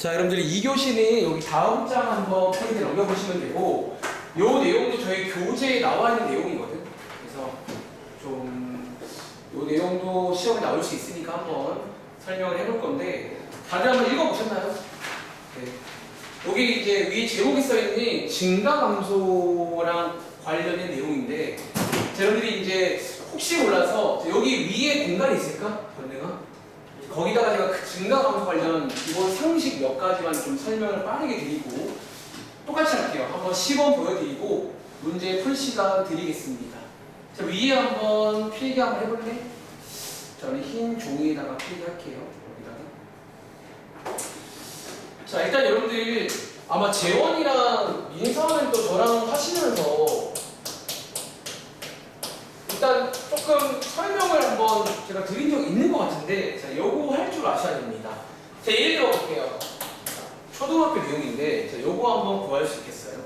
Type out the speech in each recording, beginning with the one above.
자, 여러분들이 2교시는 여기 다음 장 한번 페이지 넘겨보시면 되고, 요 내용도 저희 교재에 나와 있는 내용이거든. 그래서 좀, 요 내용도 시험에 나올 수 있으니까 한번 설명을 해볼 건데, 다들 한번 읽어보셨나요? 네. 여기 이제 위에 제목이 써있는 증가 감소랑 관련된 내용인데, 자, 여러분들이 이제 혹시 몰라서 여기 위에 공간이 있을까? 건능아? 거기다가 제가 그 증가 감소 관련 기본 상식 몇 가지만 좀 설명을 빠르게 드리고 똑같이 할게요. 한번 시범 보여드리고 문제 풀 시간 드리겠습니다. 자, 위에 한번 필기 한번 해볼래? 저는 흰 종이에다가 필기할게요. 여기다가. 자, 일단 여러분들 아마 재원이랑 민서는 또 저랑 하시면서 일단 조금 설명을 한번 제가 드린 적 있는 것 같은데, 자, 요거 할 줄 아셔야 됩니다. 자, 예를 들어 볼게요. 초등학교 내용인데, 자, 요거 한번 구할 수 있겠어요?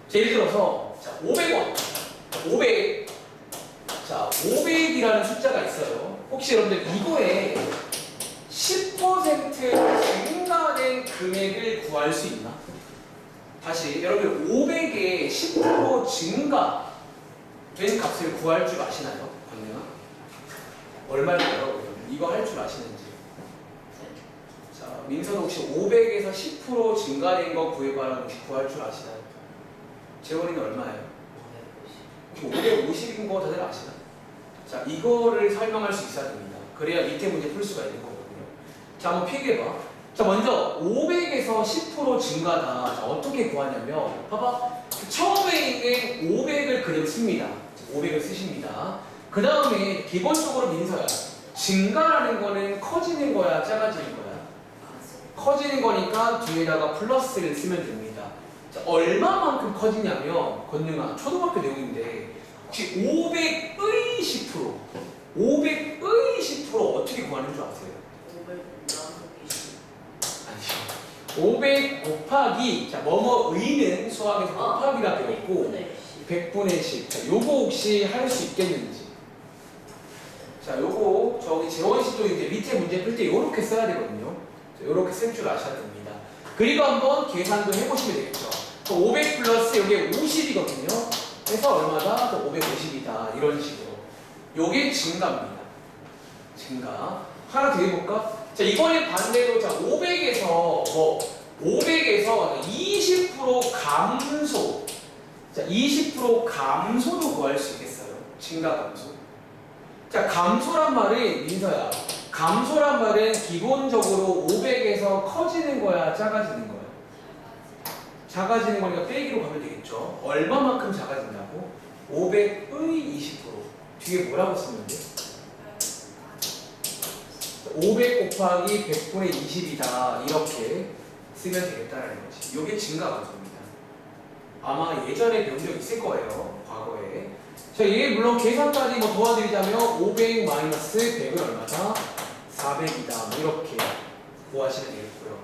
자, 예를 들어서, 자, 500원. 500. 자, 500이라는 숫자가 있어요. 혹시 여러분들 이거에 10% 증가된 금액을 구할 수 있나? 다시, 여러분들 500에 10% 증가 된 값을 구할 줄 아시나요? 권능아? 얼마일까요? 이거 할 줄 아시는지. 자, 민서도 혹시 500에서 10% 증가된 거 구해봐라. 혹시 구할 줄 아시나요? 재원이는 얼마예요? 550인 거 다들 아시나? 자, 이거를 설명할 수 있어야 됩니다. 그래야 밑에 문제 풀 수가 있는 거거든요. 자, 한번 필기해봐. 자, 먼저 500에서 10% 증가다. 자, 어떻게 구하냐면, 봐봐. 처음에 있는 500을 그대로 씁니다. 500을 쓰십니다. 그 다음에 기본적으로 민서야. 증가라는 거는 커지는 거야, 작아지는 거야? 커지는 거니까 뒤에다가 플러스를 쓰면 됩니다. 자, 얼마만큼 커지냐면, 건능아, 초등학교 내용인데, 혹시 500의 10%, 500의 10% 어떻게 구하는 줄 아세요? 500 곱하기, 자, 뭐뭐의는 수학에서 곱하기라 배웠고, 100분의 10. 자, 요거 혹시 할 수 있겠는지. 자, 요거 저기 재원 씨도 이제 밑에 문제 풀 때 요렇게 써야 되거든요. 자, 요렇게 쓸 줄 아셔야 됩니다. 그리고 한번 계산도 해보시면 되겠죠. 500 플러스 여기에 50이거든요. 그래서 얼마다? 550이다. 이런 식으로. 요게 증가입니다. 증가. 하나 더 해볼까? 자, 이번에 반대로, 자, 500에서 20% 감소. 자, 20% 감소도 구할 수 있겠어요. 증가 감소. 자, 감소란 말은, 민서야. 감소란 말은 기본적으로 500에서 커지는 거야, 작아지는 거야? 작아지는 거니까 빼기로 가면 되겠죠. 얼마만큼 작아진다고? 500의 20%. 뒤에 뭐라고 쓰면 돼? 500 곱하기 100분의 20이다. 이렇게 쓰면 되겠다는 거지. 이게 증가 감소입니다. 아마 예전에 배운 적 있을 거예요. 과거에. 자, 얘 물론 계산까지 뭐 도와드리자면 500 마이너스 100은 얼마다? 400이다. 이렇게 구하시면 되겠고요.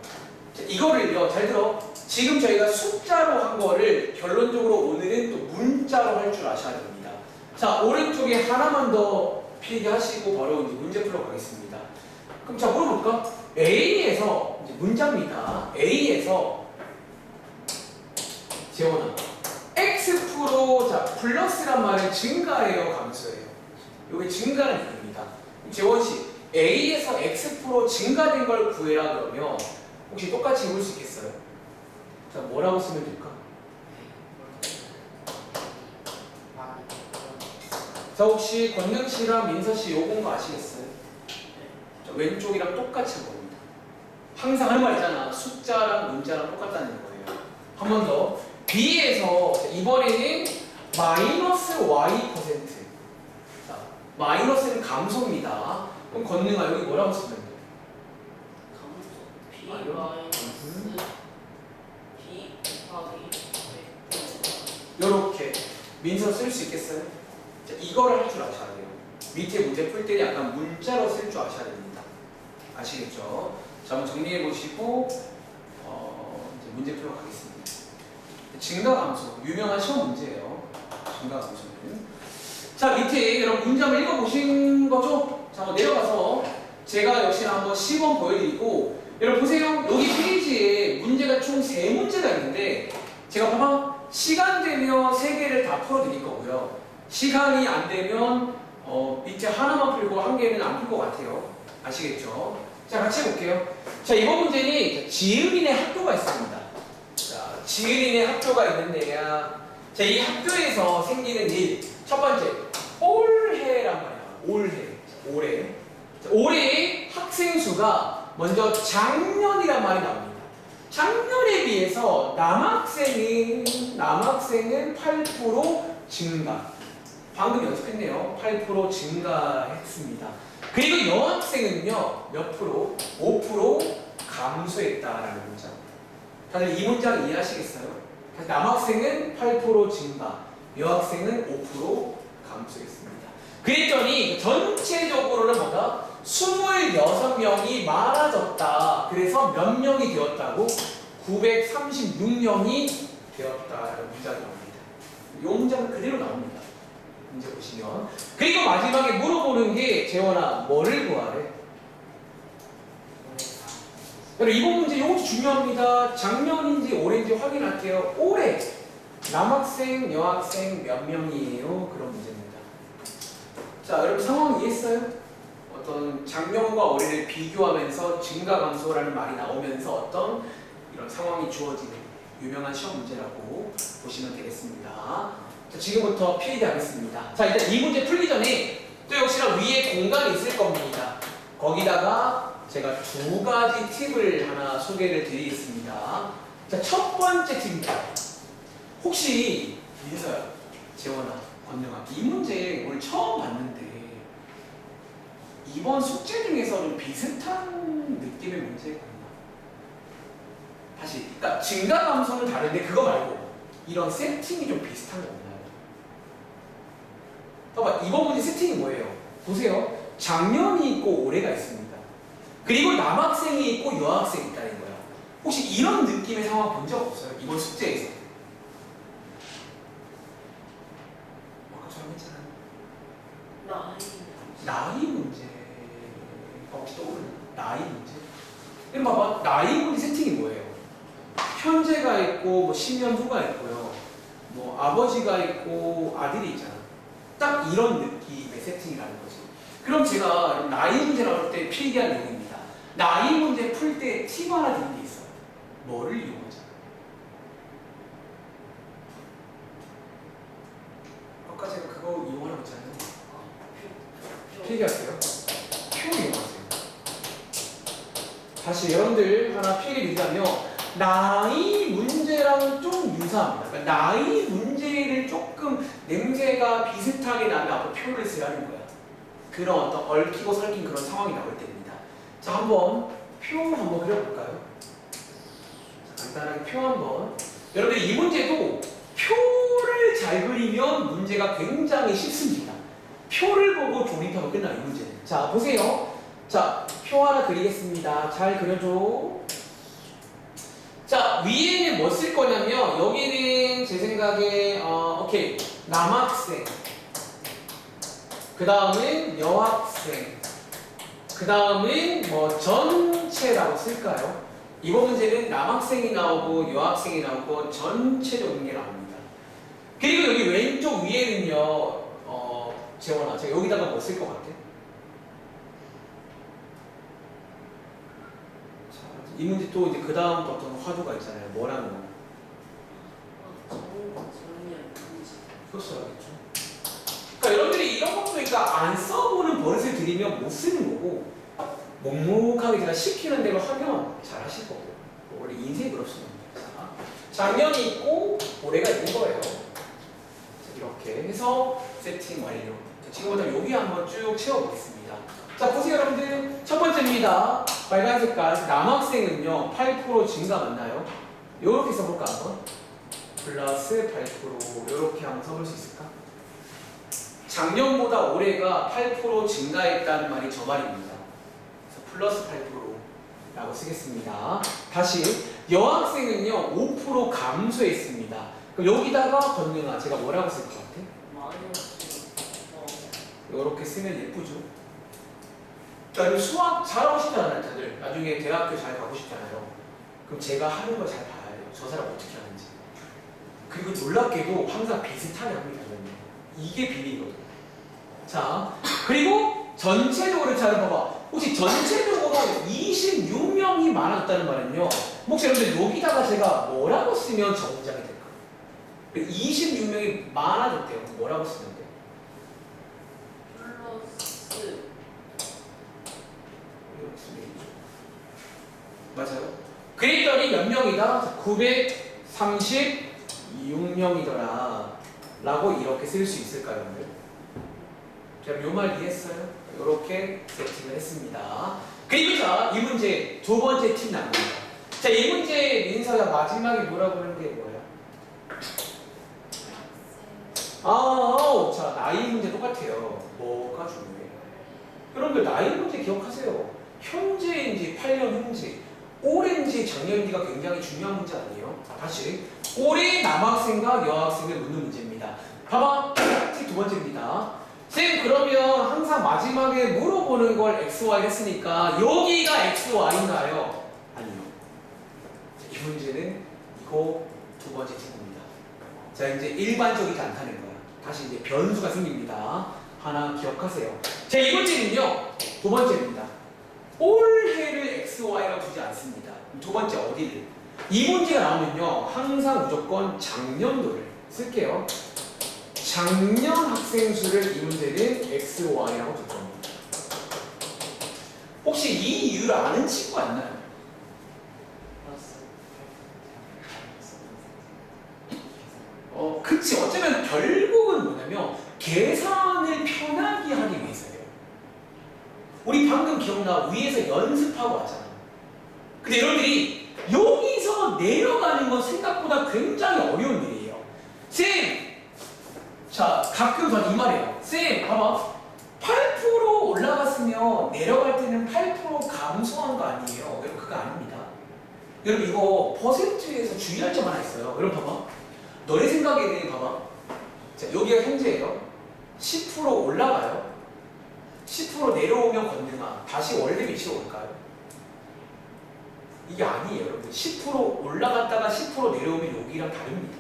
자, 이거를요. 잘 들어. 지금 저희가 숫자로 한 거를 결론적으로 오늘은 또 문자로 할 줄 아셔야 됩니다. 자, 오른쪽에 하나만 더 필기하시고 바로 이제 문제 풀러 가겠습니다. 그럼 자, 물어볼까? A에서 이제 문자입니다. A에서 재원아, X 프로, 자, 플러스란 말은 증가예요, 감소예요? 이게 증가는 얘기입니다. 재원 씨, A에서 X 프로 증가된 걸 구해라 그러면 혹시 똑같이 해볼 수 있겠어요? 자, 뭐라고 쓰면 될까? 자, 혹시 권능 씨랑 민서 씨 요건 거 아시겠어요? 자, 왼쪽이랑 똑같이 한 겁니다. 항상 하는 말 있잖아. 숫자랑 문자랑 똑같다는 거예요. 한 번 더. B에서 이번에는 마이너스 Y%. 자, 마이너스는 감소입니다. 그럼 권능아 여기 뭐라고 쓰면 돼? B 마이너스 B 곱하기 요렇게 민서 쓸 수 있겠어요? 자, 이거를 할 줄 아셔야 돼요. 밑에 문제 풀 때 약간 문자로 쓸 줄 아셔야 됩니다. 아시겠죠? 자, 한번 정리해 보시고 이제 문제 풀어 가겠습니다. 증가 감소, 유명한 시험 문제예요. 증가 감소는. 자, 밑에 여러분 문제 한번 읽어보신 거죠? 자, 한번 내려가서 제가 역시나 한번 시범 보여드리고, 여러분 보세요. 여기 페이지에 시간 되면 3개를 다 풀어드릴 거고요. 시간이 안 되면 밑에 하나만 풀고 1개는 안 풀 것 같아요. 아시겠죠? 자, 같이 해볼게요. 자, 이번 문제는 지은인의 학교가 있습니다. 자, 지은인의 학교가 있는데요. 자, 이 학교에서 생기는 일. 첫 번째, 올해란 말이야. 올해. 자, 올해 학생 수가 먼저 작년이란 말이 나옵니다. 작년에 비해서 남학생은 8% 증가. 방금 연습했네요. 8% 증가했습니다. 그리고 여학생은요, 몇 프로? 5% 감소했다라는 문장. 다들 이 문장 이해하시겠어요? 남학생은 8% 증가, 여학생은 5% 감소했습니다. 그랬더니 전체적으로는 뭐다? 26명이 많아졌다. 그래서 몇 명이 되었다고? 936명이 되었다라는 문장이 나옵니다. 이 문장은 그대로 나옵니다. 문제 보시면. 그리고 마지막에 물어보는 게 재원아 뭐를 구하래? 여러분 이번 문제 이것도 중요합니다. 작년인지 올해인지 확인할게요. 올해 남학생, 여학생 몇 명이에요? 그런 문제입니다. 자, 여러분 상황 이해했어요? 어떤 작년과 올해를 비교하면서 증가 감소라는 말이 나오면서 어떤 이런 상황이 주어지는 유명한 시험 문제라고 보시면 되겠습니다. 자, 지금부터 필기 하겠습니다. 자, 일단 이 문제 풀기 전에 또 역시나 위에 공간이 있을 겁니다. 거기다가 제가 2가지 팁을 하나 소개를 드리겠습니다. 자, 첫 번째 팁입니다. 혹시 민서야, 재원아, 권영아, 이 문제 오늘 처음 봤는데 이번 숙제 중에서 좀 비슷한 느낌의 문제가 있나? 다시, 그러니까 증가 감소는 다른데 그거 말고 이런 세팅이 좀 비슷한 거 없나요? 봐봐, 이번 문제 세팅이 뭐예요? 보세요. 작년이 있고 올해가 있습니다. 그리고 남학생이 있고 여학생이 있다는 거야. 혹시 이런 느낌의 상황 본 적 없어요? 이번 숙제에서. 아까처럼 했잖아요. 나이 문제. 혹시 떠오르나? 나이 문제? 그럼 봐봐, 나이 문제 세팅이 뭐예요? 현재가 있고 뭐 10년 후가 있고요. 뭐 아버지가 있고 아들이 있잖아. 딱 이런 느낌의 세팅이라는 거지. 그럼 제가 나이 문제 나올 때 필기한 내용입니다. 나이 문제 풀 때 팁 하나 드린 게 있어요. 뭐를 이용하자? 아까 제가 그거 이용하라고 했잖아요. 필기하세요. 표 이용하세요. 다시 여러분들 하나 필기 드리자면 나이 문제랑 좀 유사합니다. 그러니까 나이 문제를 조금 냄새가 비슷하게 나면 앞으로 표를 쓰라는 거야. 그런 어떤 얽히고 설킨 그런 상황이 나올 때입니다. 자, 한번 표 한번 그려볼까요? 자, 간단하게 표 한번. 여러분들 이 문제도 표를 잘 그리면 문제가 굉장히 쉽습니다. 표를 보고 조립하면 끝나요, 이 문제는. 자, 보세요. 자, 표 하나 그리겠습니다. 잘 그려줘. 자, 위에는 뭐 쓸 거냐면 여기는 제 생각에 오케이, 남학생, 그 다음은 여학생, 그 다음은 뭐 전체라고 쓸까요? 이번 문제는 남학생이 나오고 여학생이 나오고 전체적인 게 나옵니다. 그리고 여기 왼쪽 위에는요, 재원아, 제가 여기다가 뭐 쓸 것 같아? 이 문제 또 이제 그 다음 어떤 화두가 있잖아요. 뭐라는 거? 효수라겠죠. 그러니까 여러분들이 이런 것도 그러니까 안 써보는 버릇을 들이면 못 쓰는 거고 묵묵하게 제가 시키는 대로 하면 잘 하실 거고 원래 인생이 그렇습니다. 작년이 있고 올해가 있는 거예요. 자, 이렇게 해서 세팅 완료. 자, 지금부터 여기 한번 쭉 채워보겠습니다. 자, 보세요 여러분들. 첫 번째입니다. 빨간 색깔 남학생은요 8% 증가 맞나요? 요렇게 써볼까 한번? 플러스 8% 요렇게 한번 써볼 수 있을까? 작년보다 올해가 8% 증가했다는 말이 저 말입니다. 그래서 플러스 8%라고 쓰겠습니다. 다시 여학생은요 5% 감소했습니다. 그럼 여기다가 건능아 제가 뭐라고 쓸 것 같아? 요렇게 쓰면 예쁘죠? 자, 수학 잘하고 싶잖아요, 다들. 나중에 대학교 잘 가고 싶잖아요. 그럼 제가 하는 걸 잘 봐야 돼요. 저 사람 어떻게 하는지. 그리고 놀랍게도 항상 비슷하게 합니다. 이게 비밀이거든요. 자, 그리고 전체적으로 잘 봐봐. 혹시 전체적으로 26명이 많았다는 말은요. 혹시 여러분들 여기다가 제가 뭐라고 쓰면 정장이 될까? 26명이 많아졌대요. 뭐라고 쓰면 돼요? 플러스 맞아요. 그랬더니 몇 명이다? 936명이더라 라고 이렇게 쓸 수 있을까요, 여러분들? 자, 요 말 이해했어요? 이렇게 세팅을 했습니다. 그리고 자, 이 문제 두 번째 팁 나옵니다. 자, 이 문제 민서야 마지막에 뭐라고 하는 게 뭐야? 자, 나이 문제 똑같아요. 뭐가 중요해요? 여러분들 나이 문제 기억하세요. 현재인지 8년 후인지 올해인지 작년인지가 굉장히 중요한 문제 아니에요? 다시 올해 남학생과 여학생을 묻는 문제입니다. 봐봐, 팁 두 번째입니다. 쌤, 그러면 항상 마지막에 물어보는 걸 XY 했으니까 여기가 XY인가요? 아니요. 이 문제는 이거 두 번째 팁입니다. 자, 이제 일반적이지 않다는 거야. 다시 이제 변수가 생깁니다. 하나 기억하세요. 자, 이 문제는요, 두 번째입니다. 올해를 XY라고 두지 않습니다. 두 번째 어디를? 이 문제가 나오면요, 항상 무조건 작년도를 쓸게요. 작년 학생 수를 이 문제는 XY라고 둘 겁니다. 혹시 이 이유를 아는 친구가 있나요? 그치. 어쩌면 결국은 뭐냐면 계산을 편하게 하기 위해서예요. 우리 방금 기억나 위에서 연습하고 왔잖아. 근데 여러분들이 여기서 내려가는 건 생각보다 굉장히 어려운 일이에요. 쌤! 자, 가끔 전 이 말이에요. 쌤, 봐봐. 8% 올라갔으면 내려갈 때는 8% 감소한 거 아니에요? 여러분, 그거 아닙니다. 여러분, 이거 퍼센트에서 주의할 점 하나 있어요. 여러분, 봐봐. 너네 생각에는 봐봐. 자, 여기가 현재예요. 10% 올라가요. 10% 내려오면 건능아. 다시 원래 위치로 올까요? 이게 아니에요, 여러분. 10% 올라갔다가 10% 내려오면 여기랑 다릅니다.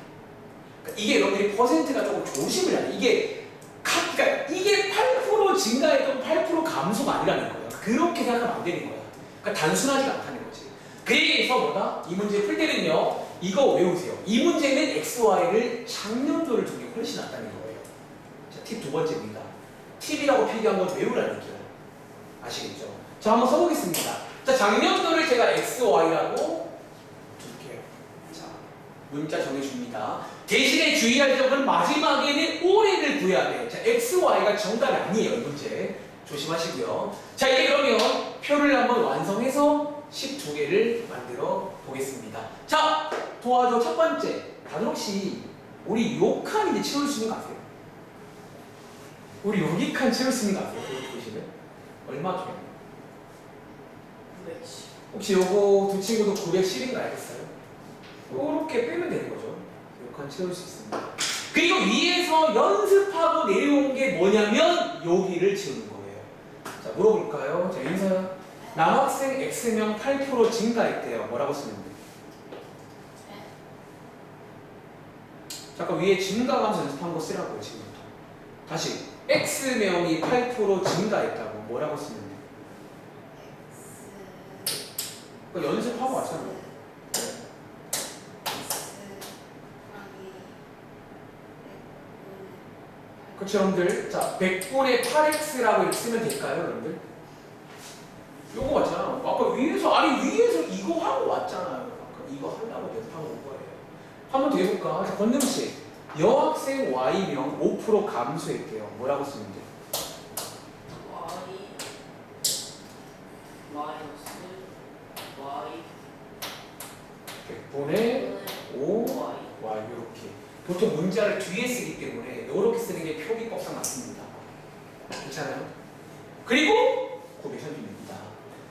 그러니까 이게 여러분들이 퍼센트가 조금 조심을 해야 돼. 그러니까 이게 8% 증가했던 8% 감소가 아니라는 거예요. 그렇게 생각하면 안 되는 거야. 그러니까 단순하지가 않다는 거지. 그래서 뭐다? 이 문제 풀 때는요, 이거 외우세요. 이 문제는 XY를 작년도를 두는 게 훨씬 낫다는 거예요. 자, 팁 두 번째입니다. 팁이라고 필기한 건 외우라는 얘기예요. 아시겠죠? 자, 한번 써보겠습니다. 자, 작년도를 제가 XY라고 둘게요. 자, 문자 정해줍니다. 대신에 주의할 점은 마지막에는 올해를 구해야 돼요. 자, XY가 정답이 아니에요, 이 문제. 조심하시고요. 자, 이제 그러면 표를 한번 완성해서 12개를 만들어 보겠습니다. 자, 도와줘. 첫 번째. 다들 혹시 우리 요 칸 이제 채울 수 있는 거 아세요? 우리 여기 칸 채울 수 있는 거 아세요? 여기 보시면 얼마 줘요? 910. 혹시 요거 두 친구도 910인 거 알겠어요? 요렇게 빼면 되는 거죠. 요 칸 채울 수 있습니다. 그리고 위에서 연습하고 내려온 게 뭐냐면 여기를 채우는 거예요. 자, 물어볼까요? 자, 인사야. 남학생 X명 8% 증가했대요. 뭐라고 쓰면 돼? 잠깐 위에 증가하면서 연습한 거 쓰라고요, 지금부터. 다시. X명이 8% 증가했다고 뭐라고 쓰면 돼? 그러니까 연습하고 왔잖아요. 그렇죠, 여러분들? 자, 100분의 8x라고 이렇게 쓰면 될까요, 여러분들? 요거 맞잖아. 아까 위에서 이거 하고 왔잖아요. 아까 이거 하려고 연습하고 온 거예요. 한번 더 해볼까? 자, 권능씨. 여학생 Y명 5% 감소했대요. 뭐라고 쓰면 돼? Y 마이너스 Y 100분의 5 Y. Y 이렇게. 보통 문자를 뒤에 쓰기 때문에 이렇게 쓰는 게 표기법상 맞습니다. 괜찮아요? 그리고 930입니다.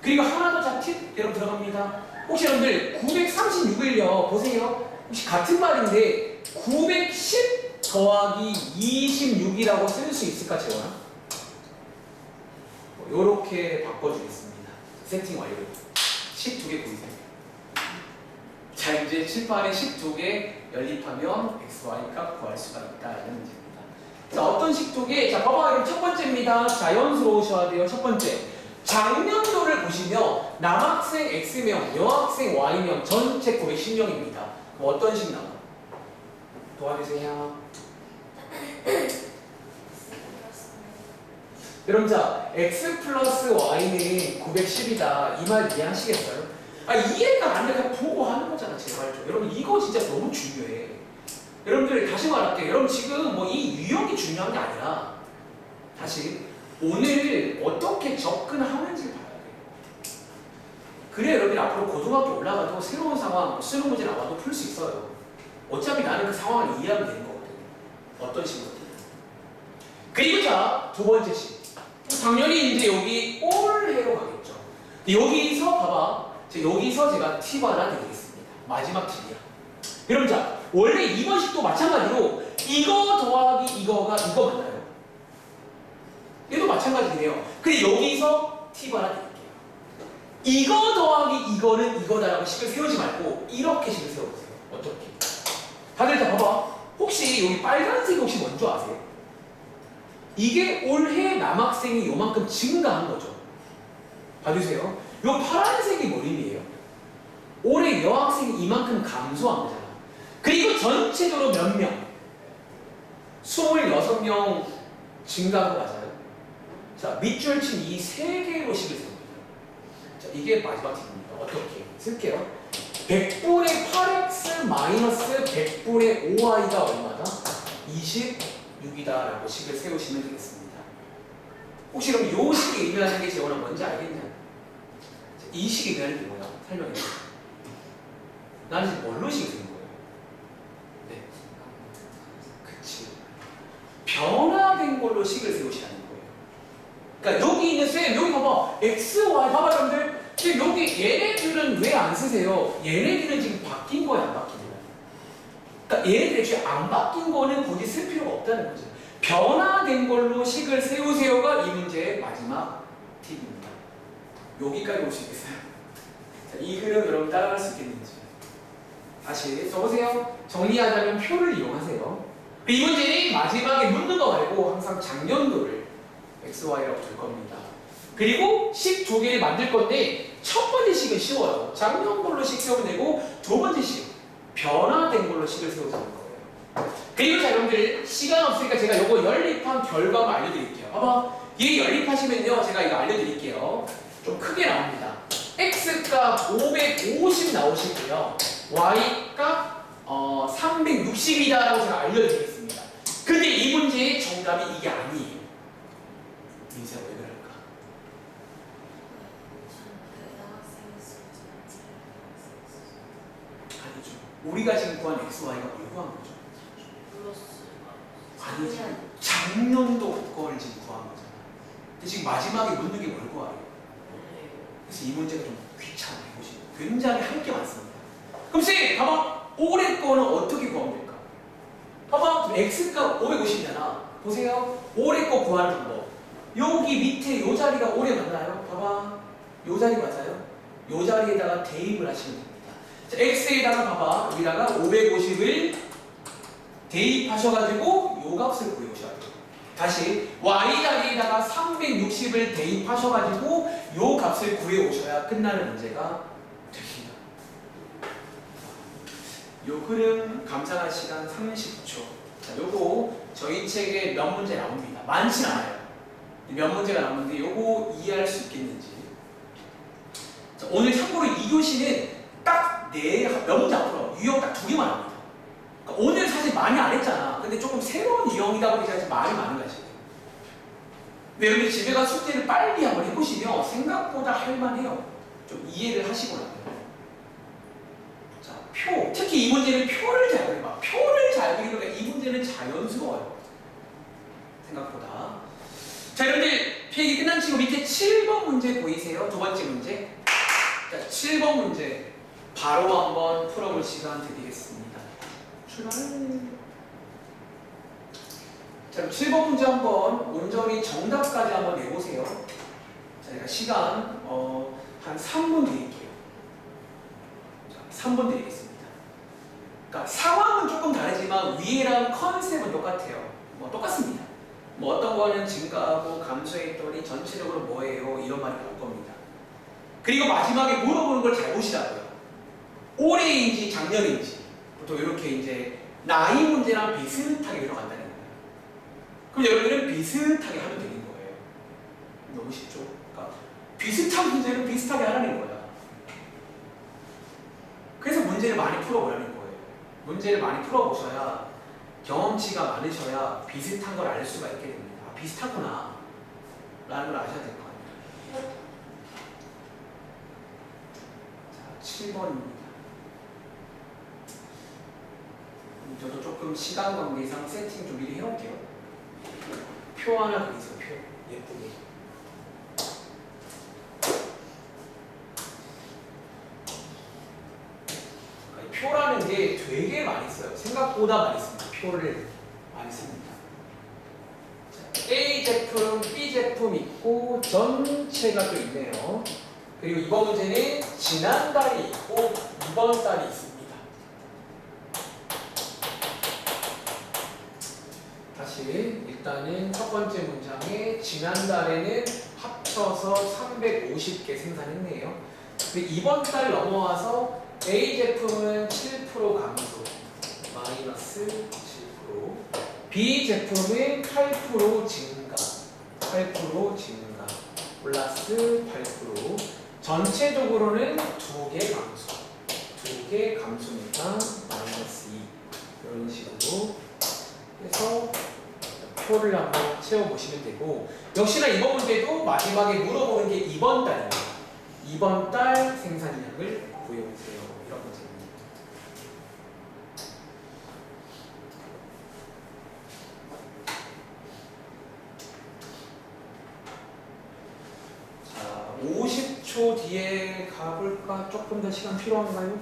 그리고 하나 더 자, 팁 여러분 들어갑니다. 혹시 여러분들 936을요 보세요. 혹시 같은 말인데 910 더하기 26이라고 쓸 수 있을까, 재원아? 요렇게 바꿔주겠습니다. 세팅 완료. 12개 보이세요? 자, 자, 이제 칠판에 12개 연립하면 xy 값 구할 수가 있다라는 문제입니다. 자, 어떤 식두개? 자, 봐봐. 여러분 첫 번째입니다. 자연스러우셔야 돼요. 첫 번째. 작년도를 보시면 남학생 X명, 여학생 Y명 전체 910명입니다. 그럼 어떤 식 나와? 도와주세요. 여러분 자, X 플러스 Y는 910이다. 이 말 이해하시겠어요? 아, 이해가 안 돼. 그냥 보고 하는 거잖아. 제발 좀. 여러분 이거 진짜 너무 중요해. 여러분들 다시 말할게요. 여러분 지금 뭐 이 유형이 중요한 게 아니라 다시 오늘 어떻게 접근하는지를 봐야 돼요. 그래 여러분이 앞으로 고등학교 올라가도 새로운 상황, 뭐 수능 문제 나와도 풀 수 있어요. 어차피 나는 그 상황을 이해하면 되는 거거든요. 어떤 식으로. 그리고 자, 두 번째 식. 당연히 이제 여기 올해로 가겠죠. 여기서 봐봐. 여기서 제가 팁 하나 드리겠습니다. 마지막 팁이야. 여러분 자, 원래 이번 식도 마찬가지로 이거 더하기 이거가 이거 맞나요? 얘도 마찬가지네요. 근데 여기서 팁 하나 드릴게요. 이거 더하기 이거는 이거다라고 식을 세우지 말고 이렇게 식을 세워보세요. 어떻게? 다들 다 봐봐. 혹시 여기 빨간색이 혹시 뭔지 아세요? 이게 올해 남학생이 요만큼 증가한 거죠. 봐주세요. 요 파란색이 뭘 의미해요? 올해 여학생이 이만큼 감소한 거잖아. 그리고 전체적으로 몇 명? 26명 증가한 거 맞아요? 자, 밑줄 친 이 세 개로 식을 세웁니다. 자, 이게 마지막 팁입니다. 어떻게? 쓸게요. 100분의 8x 마이너스 100분의 5y가 얼마다? 26이다 라고 식을 세우시면 되겠습니다. 혹시 그럼 요 식이 의미하는 게 재원아 뭔지 알겠냐? 이 식이 의미하는 게 뭐야? 설명해. 나는 지금 뭘로 식을 세운 거예요? 네. 그치. 변화된 걸로 식을 세우시라는 거예요. 그러니까 여기 있는 쌤, 여기 봐봐. x, y 봐봐 여러분들. 지금 여기 얘네들은 왜 안 쓰세요? 얘네들은 지금 바뀐 거야, 안 바뀐 거야? 그러니까 얘네들 애초에 안 바뀐 거는 굳이 쓸 필요가 없다는 거죠. 변화된 걸로 식을 세우세요가 이 문제의 마지막 팁입니다. 여기까지 올 수 있겠어요? 자, 이 흐름 여러분 따라갈 수 있겠는지. 다시 써보세요. 정리하자면 표를 이용하세요. 이 문제는 마지막에 묻는 거 말고 항상 작년도를 x, y라고 줄 겁니다. 그리고 식 두 개를 만들 건데 첫 번째 식은 쉬워요. 작년 걸로 식 세우면 되고 두 번째 식 변화된 걸로 식을 세우자는 거예요. 그리고 자 여러분들 시간 없으니까 제가 이거 연립한 결과만 알려드릴게요. 봐봐. 얘 연립하시면요 제가 이거 알려드릴게요. 좀 크게 나옵니다. x값 550 나오시고요. y값 360이다라고 제가 알려드리겠습니다. 근데 이 문제의 정답이 이게 아니에요. 민수야 왜 그럴까? 아니죠. 우리가 지금 구한 x, y가 뭘 구한 거죠? 아니지. 작년도 거를 지금 구한 거잖아. 근데 지금 마지막에 묻는 게 뭘 구하래요? 그래서 이 문제가 좀 귀찮아요. 보시면 굉장히 할 게 많습니다. 그럼 쌤, 봐봐. 올해 거는 어떻게 구하면 될까? 봐봐. x값 550이잖아. 보세요. 올해 거 구하는 방법. 여기 밑에 요 자리가 올해 맞나요? 봐봐. 요 자리 맞아요? 요 자리에다가 대입을 하시면 됩니다. 자, x에다가 봐봐. 여기다가 550을 대입하셔가지고 요 값을 구해오셔야 돼요. 다시 y 자리에다가 360을 대입하셔가지고 요 값을 구해오셔야 끝나는 문제가 됩니다. 요 흐름 감상할 시간 30초. 자, 요거 저희 책에 몇 문제 나옵니다. 많진 않아요. 몇 문제가 나오는데 요거 이해할 수 있겠는지. 자, 오늘 참고로 2교시는 딱 몇 문제 안 풀어. 유형 딱 2개만 합니다. 그러니까 오늘 사실 많이 안 했잖아. 근데 조금 새로운 유형이다 보니까 말이 많은 거지. 근데 여러분들 집에 가서 숙제를 빨리 한번 해보시면 생각보다 할만해요. 좀 이해를 하시고 나면. 자, 표. 특히 이 문제는 표를 잘 그려봐. 표를 잘 그리니까 이 문제는 자연스러워요. 생각보다. 자, 여러분들 필기 끝난 친구 밑에 7번 문제 보이세요? 두 번째 문제. 자, 7번 문제 바로 한번 풀어볼 시간 드리겠습니다. 출발. 자, 그럼 7번 문제 한번 온전히 정답까지 한번 내보세요. 자, 제가 시간 한 3분 드릴게요. 자, 3분 드리겠습니다. 그러니까 상황은 조금 다르지만 위에랑 컨셉은 똑같아요. 뭐 똑같습니다. 뭐 어떤 거는 증가하고 감소했더니 전체적으로 뭐예요? 이런 말이 나올 겁니다. 그리고 마지막에 물어보는 걸 잘 보시라고요. 올해인지 작년인지 보통 이렇게 이제 나이 문제랑 비슷하게 들어간다는 거예요. 그럼 여러분은 비슷하게 하면 되는 거예요. 너무 쉽죠? 그러니까 비슷한 문제는 비슷하게 하라는 거야. 그래서 문제를 많이 풀어보라는 거예요. 문제를 많이 풀어보셔야 경험치가 많으셔야 비슷한 걸 알 수가 있게 됩니다. 아, 비슷하구나 라는 걸 아셔야 될 거 아니에요. 자, 7번입니다. 저도 조금 시간 관계상 세팅 좀 미리 해놓을게요. 표 하나 그리세요. 표 예쁘게. 표라는 게 되게 많이 써요. 생각보다 많이 씁니다. 표를 많이 씁니다. 자, A 제품, B 제품 있고 전체가 또 있네요. 그리고 이번 문제는 지난달이 있고 이번 달이 있습니다. 다시 일단은 첫 번째 문장에 지난달에는 합쳐서 350개 생산했네요. 근데 이번 달 넘어와서 A 제품은 7% 감소, 마이너스 7%. B 제품은 8% 증가, 8% 증가, 플러스 8%. 전체적으로는 2개 감소, 2개 감소니까 마이너스 2. 이런 식으로 해서 표를 한번 채워보시면 되고, 역시나 이번 문제도 마지막에 물어보는 게 이번 달입니다. 이번 달 생산량을 구해보세요. 이런 문제입니다. 자, 50초 뒤에 가볼까? 조금 더 시간 필요한가요?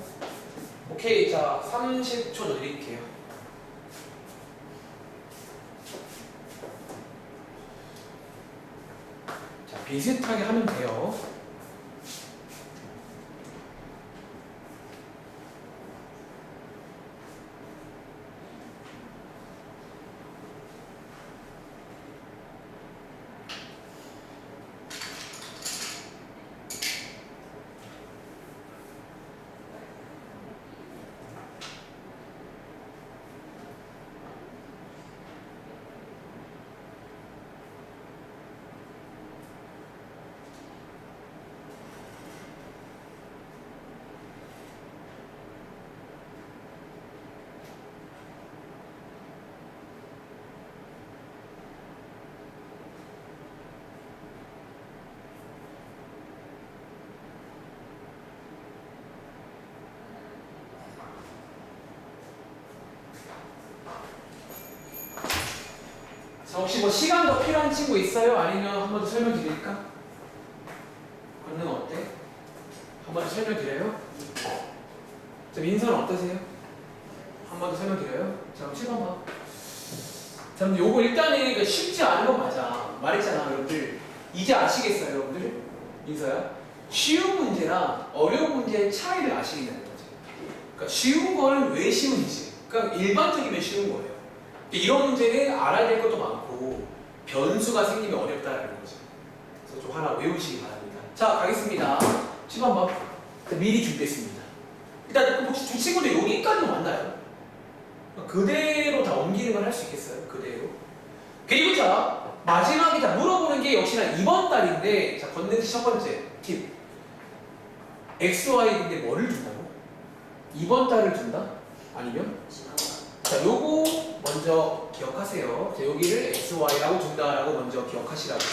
오케이, 자, 30초 더 드릴게요. 자, 비슷하게 하면 돼요. 자, 혹시 뭐 시간 더 필요한 친구 있어요? 아니면 한 번 더 설명드릴까? 권능 어때? 한 번 더 설명드려요? 자, 민서는 어떠세요? 한 번 더 설명드려요? 자, 그럼 7번 봐. 자, 그럼 요거 일단은 쉽지 않은 건 맞아. 말했잖아, 여러분들. 이제 아시겠어요, 여러분들? 민서야? 쉬운 문제랑 어려운 문제의 차이를 아시겠냐는 거지. 그러니까 쉬운 거는 왜 쉬운지. 그러니까 일반적이면 쉬운 거예요. 이런 문제는 알아야 될 것도 많고 변수가 생기면 어렵다는 거죠. 그래서 좀 하나 외우시기 바랍니다. 자, 가겠습니다. 7번 봐. 미리 준비했습니다. 일단 혹시 두 친구들 여기까지는 왔나요? 그대로 다 옮기는 걸 할 수 있겠어요? 그대로. 그리고 자, 마지막에 자 물어보는 게 역시나 이번 달인데, 자, 건너기 첫 번째 팁. XY인데 뭐를 준다고? 이번 달을 준다? 아니면? 자, 요거 먼저 기억하세요. 자, 여기를 XY라고 준다라고 먼저 기억하시라고요.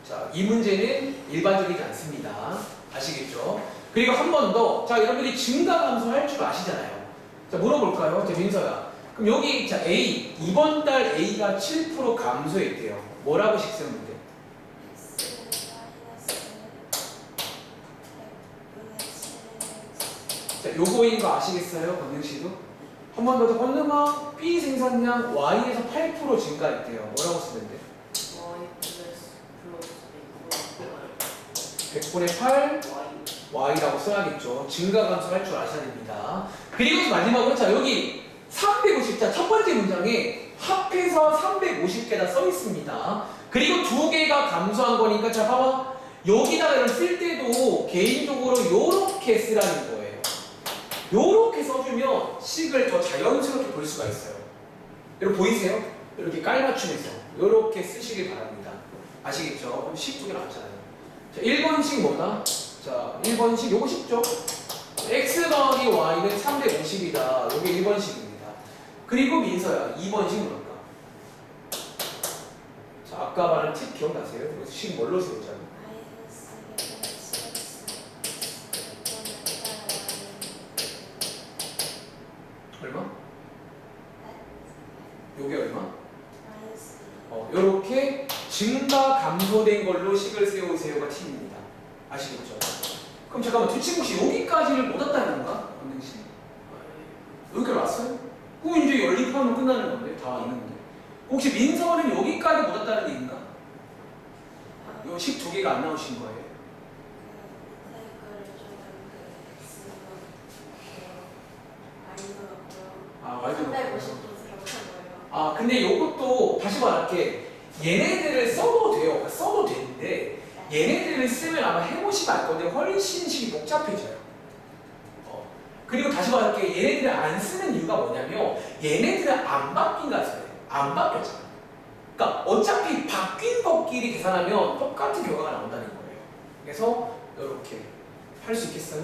자, 이 문제는 일반적이지 않습니다. 아시겠죠? 그리고 한 번 더, 자, 여러분들이 증가 감소할 줄 아시잖아요. 자, 물어볼까요? 자, 민서야. 그럼 여기, 자, A, 이번 달 A가 7% 감소했대요. 뭐라고 식세우면 돼? 자, 요거인 거 아시겠어요? 권능씨도? 한 번 더, 권능아, B 생산량 Y에서 8% 증가했대요. 뭐라고 쓰면 돼? Y 플러스 100분의 8 Y라고 써야겠죠. 증가 감소할 줄 아셔야 됩니다. 그리고 마지막으로 자 여기 350자 첫 번째 문장에 합해서 350개다 써 있습니다. 그리고 두 개가 감소한 거니까 자 봐봐 여기다가 이런 쓸 때도 개인적으로 요렇게 쓰라는 거예요. 요렇게 써주면 식을 더 자연스럽게 볼 수가 있어요. 여러분 보이세요? 이렇게 깔맞춤해서 요렇게 쓰시길 바랍니다. 아시겠죠? 그럼 식 두 개 나왔잖아요. 자 1번식 뭐다? 자 1번식 요거 쉽죠? x 더하기 y는 350이다. 요게 1번식입니다. 그리고 민서야 2번식 뭘까? 자 아까 말한 팁 기억나세요? 그래서 식 뭘로 세우잖아요? 얼마? 요게 얼마? 요렇게 증가 감소된 걸로 식을 세우세요가 팁입니다. 아시겠죠? 그럼 잠깐만 두 친구 혹시 여기까지를 못 왔다는 건가? 언등씨 여기까지 왔어요? 그럼 이제 연립하면 끝나는 건데 다 있는데 혹시 민서는 여기까지 못 왔다는 얘기인가? 요 식 두 개가 안 나오신 거예요? 아 말도 아 근데 요것도 다시 말할게 얘네들을 써도 돼요. 그러니까 써도 되는데 얘네들을 쓰면 아마 해보시면 알 건데 훨씬 식이 복잡해져요. 그리고 다시 말할게 얘네들을 안 쓰는 이유가 뭐냐면 얘네들은 안 바뀐 거잖아요. 안 바뀌었잖아. 그러니까 어차피 바뀐 것끼리 계산하면 똑같은 결과가 나온다는 거예요. 그래서 이렇게 할 수 있겠어요?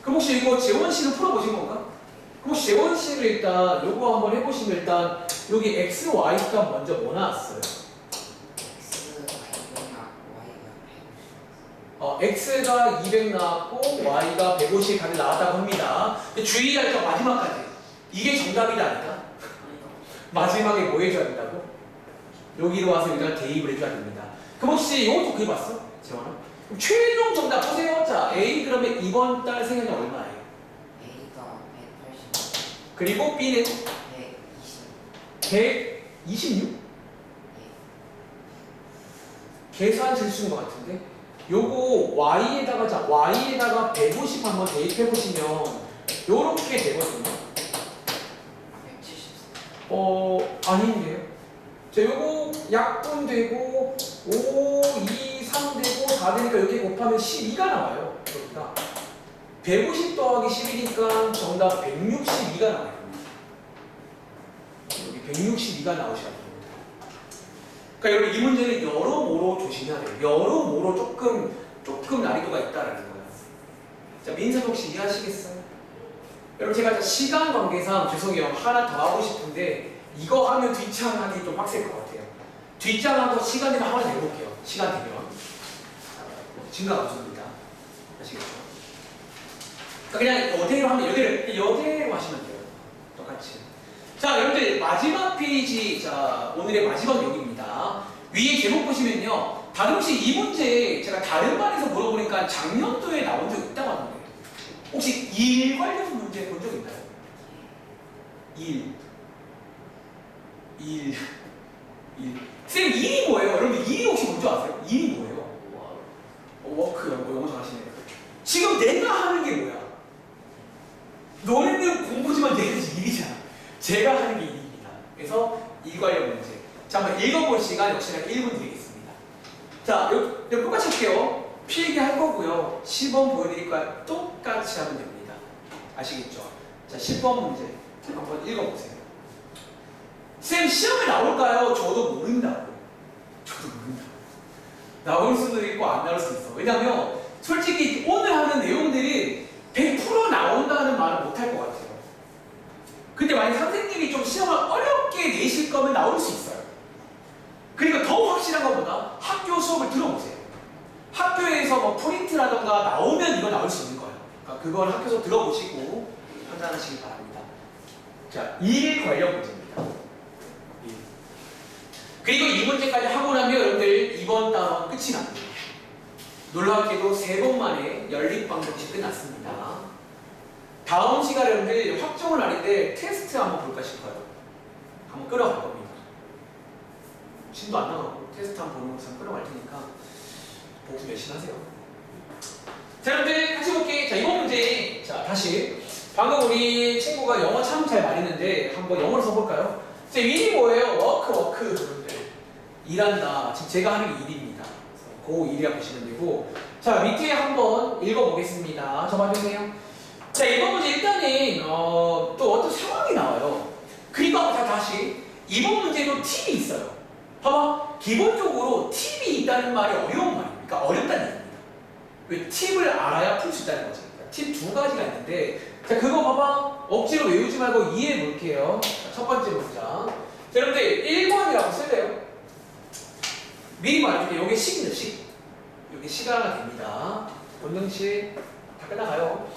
그럼 혹시 이거 재원 씨를 풀어보신 건가? 그럼 혹시 재원 씨를 일단 요거 한번 해보시면 일단 여기 x, y 값 먼저 뭐 나왔어요? x가 200 나왔고 y가 150 답이 나왔다고 합니다. 근데 주의할 점 마지막까지 이게 정답이다 아니다? 마지막에 뭐 해줘야 된다고? 여기로 와서 여기다 대입을 해줘야 됩니다. 그럼 혹시 이것도 그려봤어? 재원아? 그럼 최종 정답 보세요. 자 A 그러면 이번 달 생활은 얼마예요? A가 180. 그리고 B는 120. 126? 계산 실수인 것 같은데? 요거 y에다가 자 y에다가 150 한번 대입해 보시면 요렇게 되거든요. 174. 아닌데요. 자 요거 약분 되고 5, 2, 3 되고 4 되니까 여기 곱하면 12가 나와요. 여기가 150 더하기 10이니까 정답 162가 나와요. 여기 162가 나오셔야 됩니다. 그러니까 여러분 이 문제는 여러모로 조심해야 돼요. 여러모로 조금 난이도가 있다라는 거예요. 자 민석 혹시 이해하시겠어요? 여러분 제가 시간 관계상 죄송해요 하나 더 하고 싶은데 이거 하면 뒷장 하기 좀 빡셀 것 같아요. 뒷장하고 시간 되면 하나 내볼게요. 시간 되면 증가 감소입니다. 아시겠죠? 그러니까 그냥 여대로 하면 여대로 하시면 돼요. 똑같이. 자 여러분들 마지막 페이지 자 오늘의 마지막 여기입니다. 위에 제목 보시면요 다름없이 이 문제 제가 다른 반에서 물어보니까 작년도에 나온 적 있다고 하던데 혹시 일 관련 문제 본 적 있나요? 일 쌤 일이 뭐예요? 여러분 일이 혹시 뭔지 아세요? 일이 뭐예요? 워크요 뭐 영어 잘하시네요. 지금 내가 하는 게 뭐야? 너네는 공부지만 내는 일이잖아. 제가 하는 게 일입니다. 그래서 일 관련 문제. 자, 한번 읽어볼 시간 역시나 1분 드리겠습니다. 자, 여기 똑같이 할게요. 필기할 거고요. 10번 보여드릴 거야. 똑같이 하면 됩니다. 아시겠죠? 자, 10번 문제 한번 읽어보세요. 쌤, 시험에 나올까요? 저도 모른다고. 저도 모른다고. 나올 수도 있고 안 나올 수도 있어. 왜냐면 솔직히 오늘 하는 내용들이 100% 나온다는 말은 못할 것 같아요. 근데 만약 선생님이 좀 시험을 어렵게 내실 거면 나올 수 있어요. 그리고 더 확실한 것보다 학교 수업을 들어보세요. 학교에서 뭐 프린트라던가 나오면 이거 나올 수 있는 거예요. 그러니까 그걸 학교에서 들어보시고 판단하시기 바랍니다. 자, 일 관련 문제입니다. 일. 그리고 이 문제까지 하고 나면 여러분들 이번 단원 끝이 납니다. 놀랍게도 3번 만에 연립방정식 끝났습니다. 다음 시간에 여러분들 확정은 아닌데 테스트 한번 볼까 싶어요. 한번 끌어갈 겁니다. 진도 안 나가고 테스트 한번 보는 것을 끌어갈 테니까 복습 열심히 하세요. 자 여러분들 같이 볼게. 자 이번 문제 자 다시 방금 우리 친구가 영어 참 잘 말했는데 한번 영어로 써볼까요? 제 일이 뭐예요? 워크 여러분들 일한다. 지금 제가 하는 게 일입니다. 그래서 그 일이라고 보시면 되고 자 밑에 한번 읽어보겠습니다. 저 봐주세요. 자 이번 문제 일단은 또 어떤 상황이 나와요. 그러니까 자 다시 이번 문제도 팁이 있어요. 봐봐 기본적으로 팁이 있다는 말이 어려운 말입니다. 그러니까 어렵다는 얘기입니다. 왜 팁을 알아야 풀 수 있다는 거지. 팁 두 가지가 있는데 자 그거 봐봐 억지로 외우지 말고 이해해 볼게요. 첫 번째 문장 자 여러분들 1번이라고 쓸래요? 미리 말해줄게요. 여기 식이죠 식. 여기 시가 됩니다. 권능식 다 끝나가요.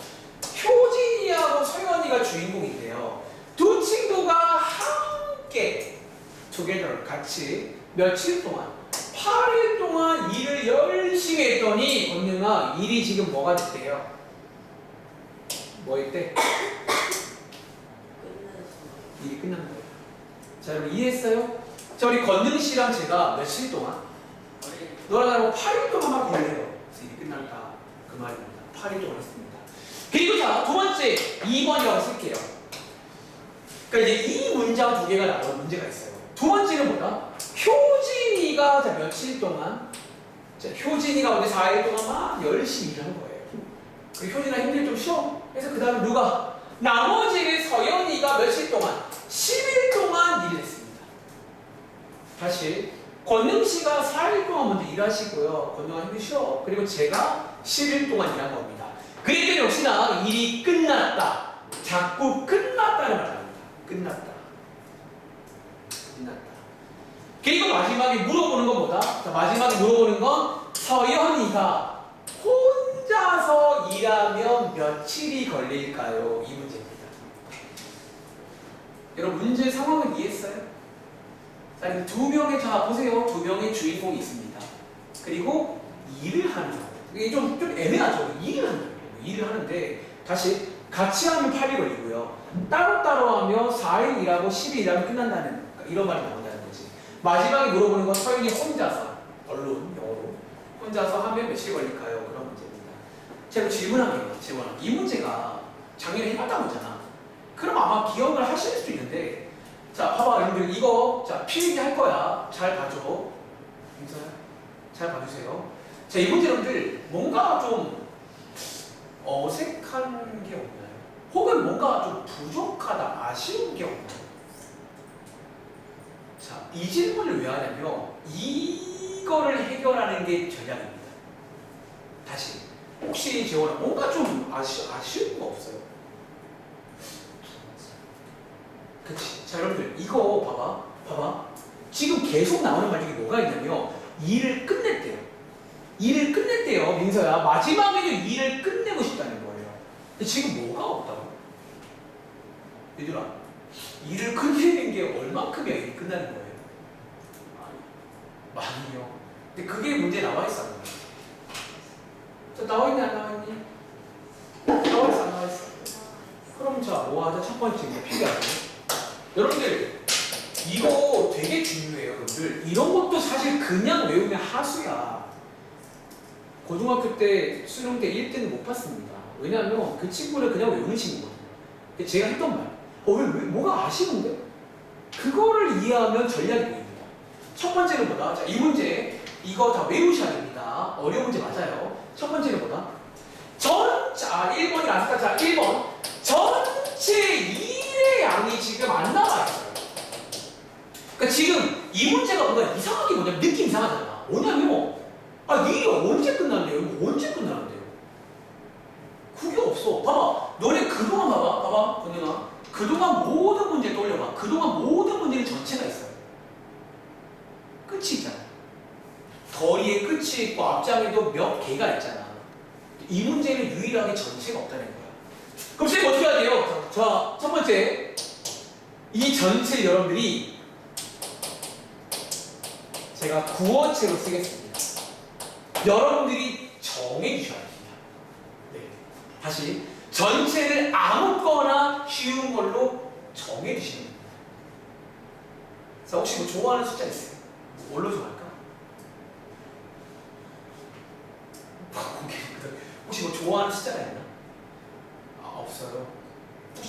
효진이하고 서연이가 주인공인데요. 두 친구가 함께 together 같이 며칠 동안 8일 동안 일을 열심히 했더니 권능아 일이 지금 뭐가 됐대요? 뭐 했대? 일이 끝난 거예요. 자 여러분 이해했어요? 자 우리 권능 씨랑 제가 며칠 동안 너랑 나랑 8일 동안 막 일을 해요. 그래서 일이 끝났다 그 말입니다. 8일 동안 했습니다. 그리고 자 두 번째 2번이라고 쓸게요. 그러니까 이제 이 문장 두 개가 나오는 문제가 있어요. 두 번째는 뭐다? 효진이가 자 며칠 동안 자 효진이가 어제 4일 동안 막 열심히 일을 한 거예요. 그리고 효진아 힘들 좀 쉬어. 그래서 그 다음에 누가? 나머지 서연이가 며칠 동안 10일 동안 일을 했습니다. 다시 권능 씨가 4일 동안 먼저 일하시고요. 권능아 힘들 쉬어. 그리고 제가 10일 동안 일한 겁니다. 그랬더니 역시나 일이 끝났다. 자꾸 끝났다는 말을 합니다. 끝났다. 끝났다. 그리고 마지막에 물어보는 건 뭐다? 자, 마지막에 물어보는 건 서연이가 혼자서 일하면 며칠이 걸릴까요? 이 문제입니다. 여러분 문제 상황을 이해했어요? 자, 두 명의 자 보세요. 두 명의 주인공이 있습니다. 그리고 일을 하는 거예요. 이게 좀 애매하죠. 일을 하는 거예요. 일을 하는데 다시 같이 하면 8일 걸리고요. 따로따로 하면 4일 일하고 10일 일하면 끝난다는 이런 말이 나온다는 거지. 마지막에 물어보는 건 서윤이 혼자서 언론 영어로 혼자서 하면 며칠 걸릴까요? 그런 문제입니다. 제가 질문할게요. 이 문제가 작년에 해봤다고 했잖아. 그럼 아마 기억을 하실 수도 있는데 자 봐봐 여러분들 이거 자 필기 할 거야. 잘 봐줘. 민서야 잘 봐주세요. 자 이 문제 여러분들 뭔가 좀 어색한 게 없나요? 혹은 뭔가 좀 부족하다 아쉬운 게 없나요? 자 이 질문을 왜 하냐면 이거를 해결하는 게 전략입니다. 다시 혹시 재원아 뭔가 좀 아쉬운 거 없어요? 그치. 자 여러분들 이거 봐봐 지금 계속 나오는 말 중에 뭐가 있냐면 일을 끝냈대요. 일을 끝냈대요. 민서야 마지막에도 일을 끝내고 싶다는 거예요. 근데 지금 뭐가 없다고? 얘들아 일을 끝내는 게 얼만큼이야 일이 끝나는 거예요? 많이요. 근데 그게 문제에 나와 있어. 자 나와있니 안 나와있니? 나와있어 안 나와있어? 그럼 자 뭐하자? 첫 번째 뭐 필요하죠? 여러분들 이거 되게 중요해요. 여러분들 이런 것도 사실 그냥 외우면 하수야. 고등학교 때 수능 때 1등은 못 봤습니다. 왜냐하면 그 친구는 그냥 외우는 친구거든요. 근데 제가 했던 말 왜 뭐가 아쉬운데? 그거를 이해하면 전략이 보입니다. 첫 번째는 뭐다? 자, 이 문제 이거 다 외우셔야 됩니다. 어려운 문제 맞아요. 첫 번째는 뭐다? 자 1번이 나왔을까? 자 1번 전체 일의 양이 지금 안 나와 있어요. 그러니까 지금 이 문제가 뭔가 이상하게 뭐냐면 느낌 이상하잖아. 뭐냐면 일이 언제 끝났는데요? 이거 언제 끝나는데요? 그게 없어. 봐봐. 너네 그동안 봐봐. 권영아. 그동안 모든 문제 떠올려봐. 그동안 모든 문제는 전체가 있어요. 끝이 있잖아. 거리에 끝이 있고 앞장에도 몇 개가 있잖아. 이 문제는 유일하게 전체가 없다는 거야. 그럼 선생님 어떻게 해야 돼요? 자, 첫 번째. 이 전체 여러분들이 제가 구어체로 쓰겠습니다. 여러분들이 정해주셔야 됩니다. 네. 다시 전체를 아무거나 쉬운 걸로 정해주시면 됩니다. 자, 혹시 뭐 좋아하는 숫자 있어요? 뭘로 좋아할까? 혹시 뭐 좋아하는 숫자가 있나? 없어요.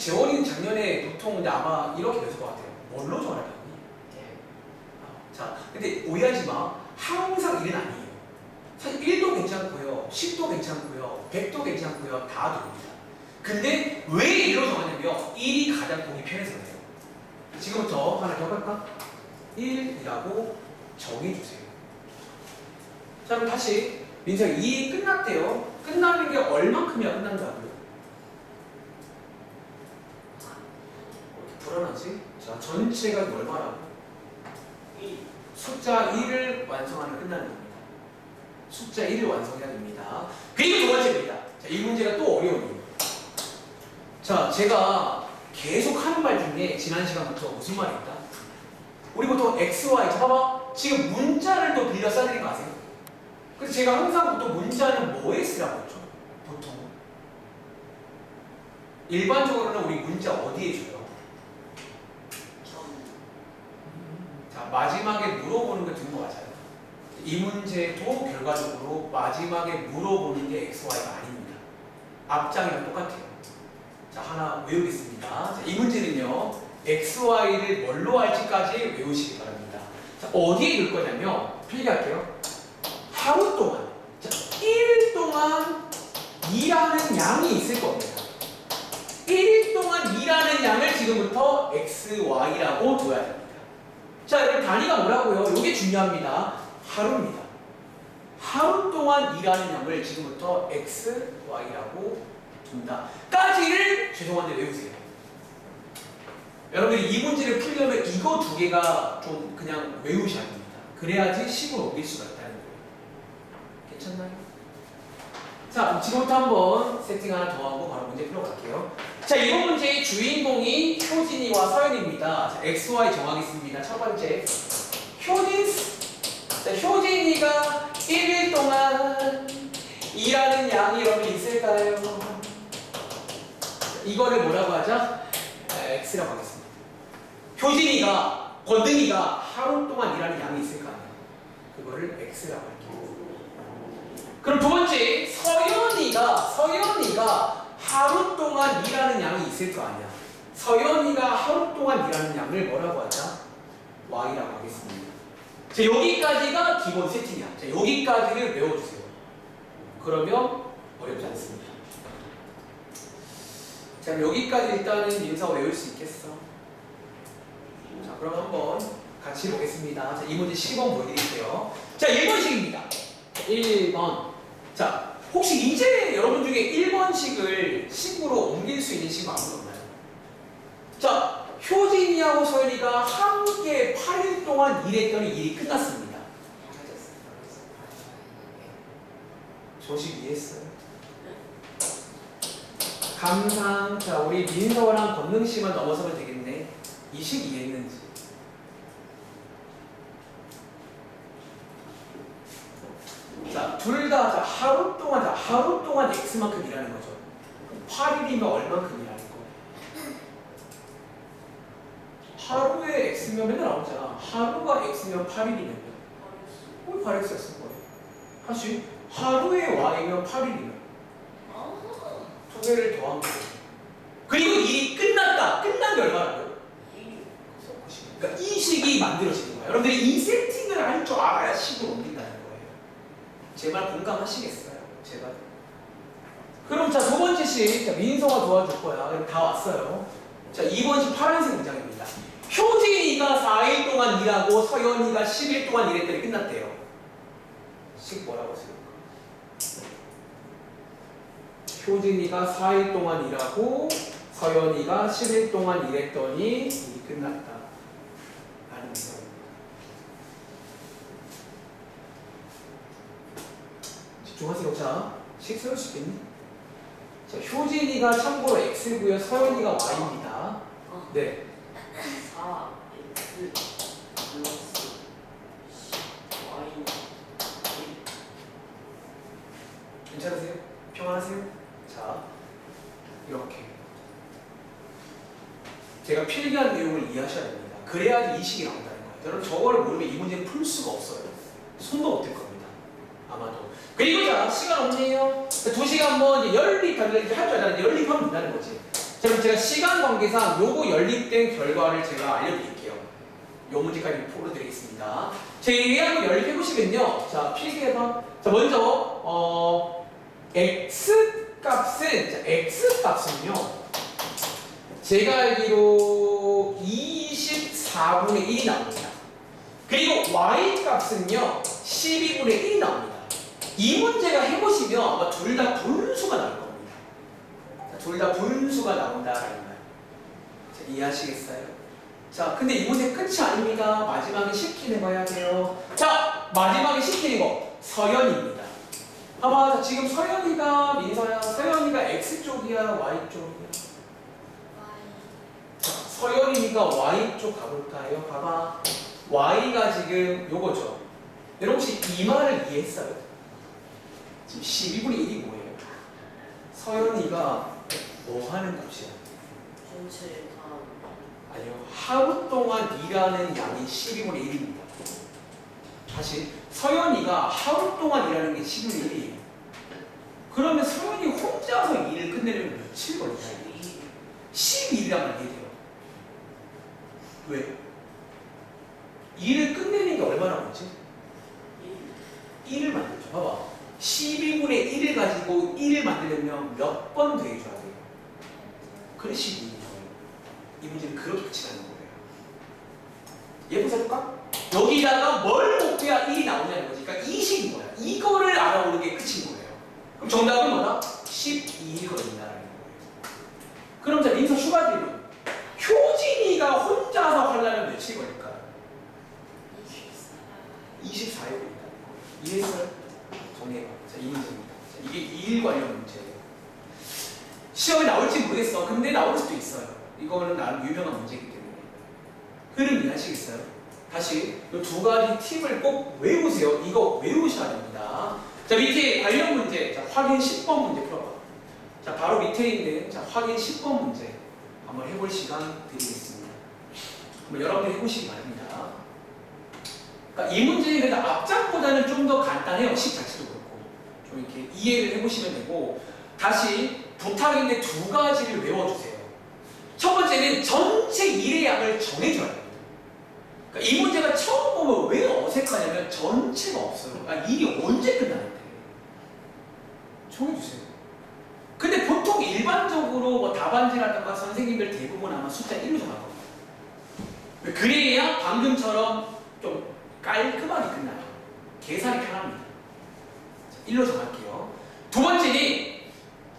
재원이는 작년에 보통 근데 아마 이렇게 됐을 것 같아요. 뭘로 정할 거니? 자, 근데 오해하지 마. 항상 1은 아니에요. 사실 1도 괜찮고요, 10도 괜찮고요, 100도 괜찮고요, 다 됩니다. 근데 왜 1로 정하냐면 1이 가장 보기 편해서 그래요. 지금부터 하나 더 할까? 1이라고 정해주세요. 자, 그럼 다시 민석이 2 끝났대요. 끝나는 게 얼만큼이야 끝난다고요? 불안하지? 자, 전체가 얼마라고? 숫자 1을 완성하면 끝나는 겁니다. 숫자 1을 완성해야 됩니다. 그리고 두 번째입니다. 자, 이 문제가 또 어려워요. 자, 제가 계속 하는 말 중에 지난 시간부터 무슨 말이 있다? 우리 보통 x, y, 봐봐. 지금 문자를 또 빌려 써드린 거 아세요? 그래서 제가 항상 보통 문자는 뭐에 쓰라고 했죠? 보통 일반적으로는 우리 문자 어디에 줘요? 자, 마지막에 물어보는 게 든 거 맞아요. 이 문제도 결과적으로 마지막에 물어보는 게 x, y가 아닙니다. 앞장이랑 똑같아요. 자, 하나 외우겠습니다. 자, 이 문제는요, x, y를 뭘로 할지까지 외우시기 바랍니다. 자, 어디에 넣을 거냐면, 필기할게요. 하루 동안, 자, 1일 동안 일하는 양이 있을 겁니다. 1일 동안 일하는 양을 지금부터 x, y라고 둬야 됩니다. 자, 여러분 단위가 뭐라고요? 이게 중요합니다. 하루입니다. 하루 동안 일하는 양을 지금부터 x, y라고 둔다. 까지를 죄송한데 외우세요. 여러분들이 이 문제를 풀려면 이거 두 개가 좀 그냥 외우셔야 됩니다. 그래야지 식으로 옮길 수가 있다는 거예요. 괜찮나요? 자, 지금부터 한번 세팅 하나 더 하고 바로 문제 풀어갈게요. 자, 이번 문제의 주인공이 효진이와 서연입니다. 자, x, y 정하겠습니다. 첫 번째, 효진이가 1일 동안 일하는 양이 여러분 있을까요? 이거를 뭐라고 하죠? x라고 하겠습니다. 효진이가, 권등이가 하루 동안 일하는 양이 있을 거 아니에요? 그거를 x라고 할게요. 그럼 두 번째, 서연이가 하루 동안 일하는 양이 있을 거 아니야? 서연이가 하루 동안 일하는 양을 뭐라고 하자? y라고 하겠습니다. 자, 여기까지가 기본 세팅이야. 자, 여기까지를 외워주세요. 그러면 어렵지 않습니다. 자, 여기까지 일단은 민서가 외울 수 있겠어. 자, 그럼 한번 같이 보겠습니다. 자, 이 문제 10번 보여드릴게요. 자, 1번식입니다. 1번. 자, 혹시 이제 여러분 중에 1번식을 식으로 옮길 수 있는 식은 아무도 없나요? 자, 효진이하고 서연이가 함께 8일 동안 일했더니 일이 끝났습니다. 조식 이해했어요? 감상. 자, 우리 민서랑 권능씨만 넘어서면 되겠네. 이 식 이해했는지. 자, 둘 다 하루 동안 x만큼 일하는 거죠. 8일이면 얼만큼 일하는 거? 하루에 x면 맨날 나오잖아. 하루가 x면 8일이면 왜 8x였을 거예요? 다시 하루에 y면 8일이면 두 개를 더한 거예요. 그리고 일이 끝났다. 끝난 게 얼마라고요? 그러니까 이 식이 만들어지는 거예요. 여러분들이 이 세팅을 할 줄 알아야 식으로 옮긴다는 거예요. 제 말 공감하시겠어요? 제발. 그럼 자, 두 번째 식. 자, 민서가 도와줄 거야. 그럼 다 왔어요. 자, 2번식 파란색 문장입니다. 효진이가 4일 동안 일하고 서연이가 10일 동안 일했더니 끝났대요. 식 뭐라고 쓸까? 효진이가 4일 동안 일하고 서연이가 10일 동안 일했더니 일이 끝났다. 라는 문장입니다. 집중하세요. 자, 식 세울 수 있겠니? 자, 효진이가 참고로 x고요. 서연이가 y입니다. 네. 4x 플러스 10y 괜찮으세요? 평안하세요? 자, 이렇게 제가 필기한 내용을 이해하셔야 됩니다. 그래야지 이 식이 나온다는 거예요. 여러분 저거를 모르면 이 문제는 풀 수가 없어요. 손도 못 댈 겁니다. 아마도. 그리고 자, 시간 없네요. 2시간 뭐 이제 연립하면 이렇게 할 줄 알잖아요. 연립하면 된다는 거지. 자, 그럼 제가 시간 관계상 요거 연립된 결과를 제가 알려드릴게요. 요 문제까지 풀어드리겠습니다. 제 한번 연립해보시면요. 자, 필기해봐. 자, 먼저 x 값은, 자, x 값은요. 제가 알기로 24분의 1이 나옵니다. 그리고 y 값은요. 12분의 1이 나옵니다. 이 문제가 해보시면 아마 둘 다 분수가 나올 겁니다. 둘 다 분수가 나온다라는 말. 자, 이해하시겠어요? 자, 근데 이 문제 끝이 아닙니다. 마지막에 10키 내봐야 돼요. 자, 마지막에 10키는 거 서연입니다. 봐봐, 자, 지금 서연이가 민서야, 서연이가 X쪽이야, Y쪽이야? 자, 서연이니까 Y쪽 가볼까요? 봐봐, Y가 지금 요거죠. 여러분 혹시 이 말을 이해했어요? 지금 12분의 1이 뭐예요? 서연이가 뭐 하는 값이야? 전체 다 아니요. 하루 동안 일하는 양이 12분의 1입니다. 다시 서연이가 하루 동안 일하는 게 12분의 1이에요. 그러면 서연이 혼자서 일을 끝내려면 며칠 걸릴까요? 12일이란 말이 돼요. 왜? 일을 끝내는 게 얼마나 걸리지? 1을 만들죠. 봐봐. 12분의 1을 가지고 1을 만들려면 몇 번 더해줘야 돼요? 그래 12일이죠. 이 문제는 그렇게 끝이 나는 거예요. 예쁘게 해볼까? 여기다가 뭘 곱해야 1이 나오냐는 거지. 그러니까 20인 거야. 이거를 알아보는 게 끝인 거예요. 그럼 정답은 뭐다? 12일 걸린다라는 거예요. 그럼 자, 민서 추가 질문. 효진이가 혼자서 하려면 며칠 걸릴까? 24일 걸린다. 이해했어요? 정리해봐. 자, 이 문제입니다. 자, 이게 2일 관련 문제예요. 시험에 나올지 모르겠어. 근데 나올 수도 있어요. 이거는 나름 유명한 문제이기 때문에. 흐름 이해하시겠어요? 다시 이 두 가지 팁을 꼭 외우세요. 이거 외우셔야 됩니다. 자, 밑에 관련 문제, 자, 확인 10번 문제 풀어봐. 자, 바로 밑에 있는 자, 확인 10번 문제 한번 해볼 시간 드리겠습니다. 한번 여러분들 해보시기 바랍니다. 그러니까 이 문제는 그래도 앞장보다는 좀 더 간단해요. 식 자체도 그렇고. 좀 이렇게 이해를 해보시면 되고, 다시 부탁인데 두 가지를 외워주세요. 첫 번째는 전체 일의 양을 정해줘야 돼요. 그러니까 이 문제가 처음 보면 왜 어색하냐면 전체가 없어요. 아, 일이 언제 끝나는데? 정해주세요. 근데 보통 일반적으로 뭐 답안지라든가 선생님들 대부분 아마 숫자 1로 정할 겁니다. 그래야 방금처럼 좀 깔끔하게 끝나요. 계산이 편합니다. 1로 정할게요. 두 번째는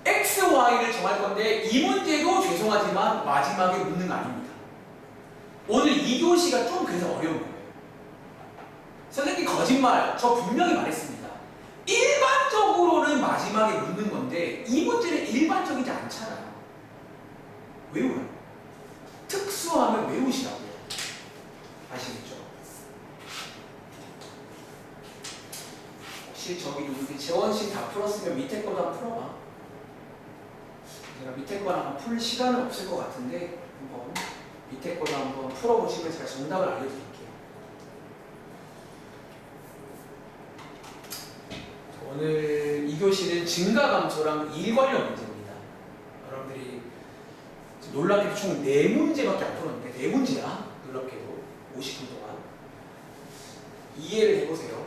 X, Y를 정할 건데 이 문제도 죄송하지만 마지막에 묻는 거 아닙니다. 오늘 2교시가 좀 그래서 어려운 거예요. 선생님 거짓말, 저 분명히 말했습니다. 일반적으로는 마지막에 묻는 건데 이 문제는 일반적이지 않잖아요. 외워요. 특수하면 외우시라고요. 아시겠죠? 혹시 저기 누구 재원씨 다 풀었으면 밑에 거도 한번 풀어봐. 제가 밑에 거는 한번 풀 시간은 없을 것 같은데 한번 밑에 거도 한번 풀어보시면 제가 정답을 알려드릴게요. 오늘 2교시는 증가감소랑 일 관련 문제입니다. 여러분들이 놀랍게도 총 4문제밖에 안 풀었는데 4문제야. 놀랍게도 50분 동안 이해를 해보세요.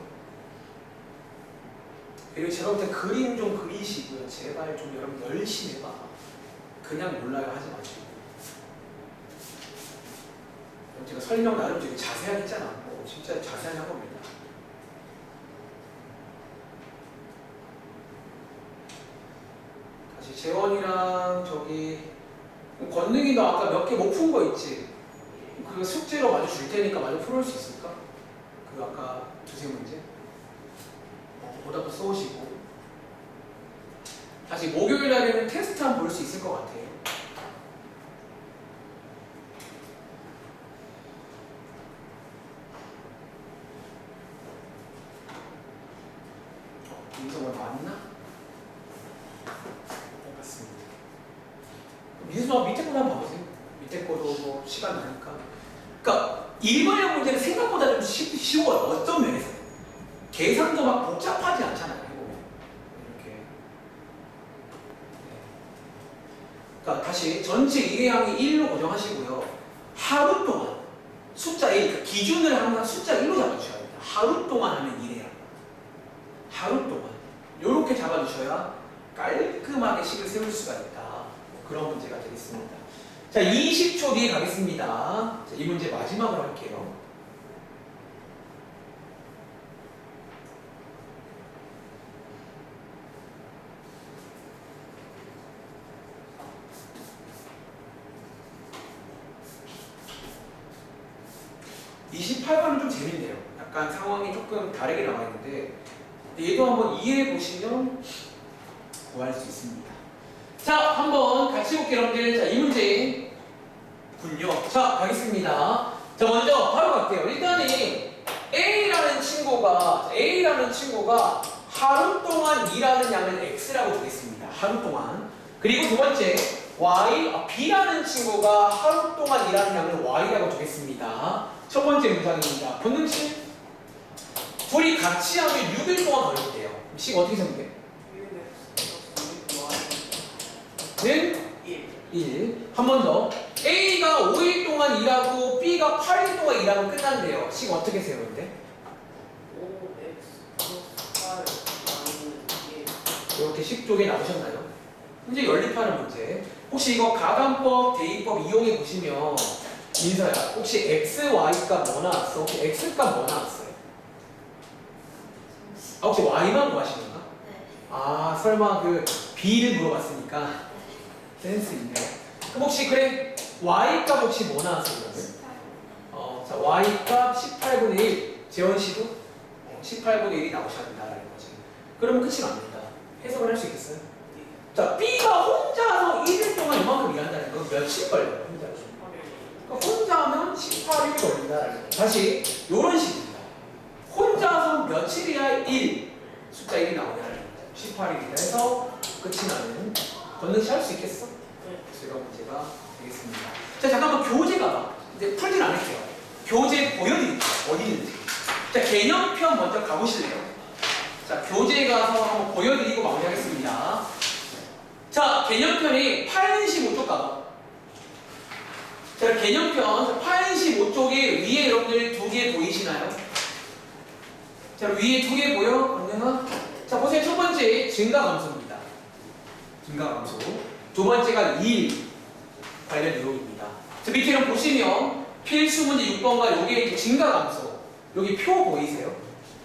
그리고 제가 볼 때 그림 좀 그리시고요. 제발 좀 여러분 열심히 해봐. 그냥 몰라요 하지 마시고. 제가 설명 나름 되게 자세하게 했잖아. 진짜 자세하게 한 겁니다. 다시 재원이랑 저기 권능이도 아까 몇 개 못 푼 거 있지? 그거 숙제로 마저 줄 테니까 마저 풀어올 수 있을까? 그 아까 두세 문제? 오답도 써오시고. 다시 목요일 날에는 테스트 한번 볼 수 있을 것 같아요. 여기서 뭐 나왔나? 맞습니다. 민수아 밑에 거도 한번 봐보세요. 밑에 거도 뭐 시간 나니까. 그러니까 일반형 문제는 생각보다 좀 쉬워요. 어떤 면에서. 계산도 막 복잡하지 않잖아요. 이렇게. 그러니까 다시 전체 일회항이 1로 고정하시고요. 하루 동안 숫자 1, 그러니까 기준을 항상 숫자 1로 잡아주셔야 됩니다. 하루 동안 하면 1회항. 하루 동안. 요렇게 잡아주셔야 깔끔하게 식을 세울 수가 있다. 그런 문제가 되겠습니다. 자, 20초 뒤에 가겠습니다. 자, 이 문제 마지막으로 할게요. (28번은) 좀 재밌네요. 약간 상황이 조금 다르게 나와 있는데 얘도 한번 이해해 보시면 구할 수 있습니다. 자, 한번 같이 볼게요, 여러분들. 자, 이 문제 군요. 자, 가겠습니다. 자, 먼저 바로 갈게요. 일단은 A라는 친구가 하루 동안 일하는 양은 X라고 두겠습니다. 하루 동안. 그리고 두 번째, B라는 친구가 하루 동안 일하는 양은 Y라고 두겠습니다. 첫 번째 문장입니다. 권능씨, 둘이 같이 하면 6일 동안 걸릴게요. 식 어떻게 세면 돼요? 는 1. 한 번 더. A가 5일 동안 일하고 B가 8일 동안 일하면 끝난대요. 식 어떻게 세우면 돼? 5x 플러스 8 나누기 1. 이렇게 식 쪽에 나오셨나요? 이제 연립하는 문제. 혹시 이거 가감법, 대입법 이용해 보시면 민서야, 혹시 x, y 값 뭐 나왔어? 혹시 x 값 뭐 나왔어요? 아, 혹시 y만 구하시는 건가? 네. 아, 설마 그 b를 물어봤으니까 센스 있네. 그럼 혹시 그래 y 값 혹시 뭐 나왔어요? 그러면? 자, y 값 18분의 1. 재원 씨도 18분의 1이 나오셔야 된다라는 거지. 그러면 끝이 납니다. 해석을 할 수 있겠어요? 자, b가 혼자서 1일 동안 이만큼 일한다는 건 며칠 걸려요? 혼자서. 그러니까 혼자 하면 18일 걸린다라는 거. 다시 이런 식입니다. 혼자서 며칠이야 1 숫자 1이 나오냐는 거죠. 18일이라 해서 끝이 나는 건능시 할 수 있겠어? 네. 이런 문제가 되겠습니다. 자, 잠깐만 교재 가봐. 이제 풀진 않을게요. 교재 보여드릴게요. 어디 있는지. 자, 개념편 먼저 가보실래요? 자, 교재 가서 한번 보여드리고 마무리하겠습니다. 자, 개념편이 85쪽 가봐. 자, 개념편 85쪽에 위에 여러분들 두 개 보이시나요? 자, 위에 두 개 보여? 건능아? 자, 보세요. 첫 번째 증가감소입니다. 증가감소. 두 번째가 일 관련 내용입니다. 자, 밑에 이런 보시면 필수 문제 6번과 요게 증가감소. 여기 표 보이세요?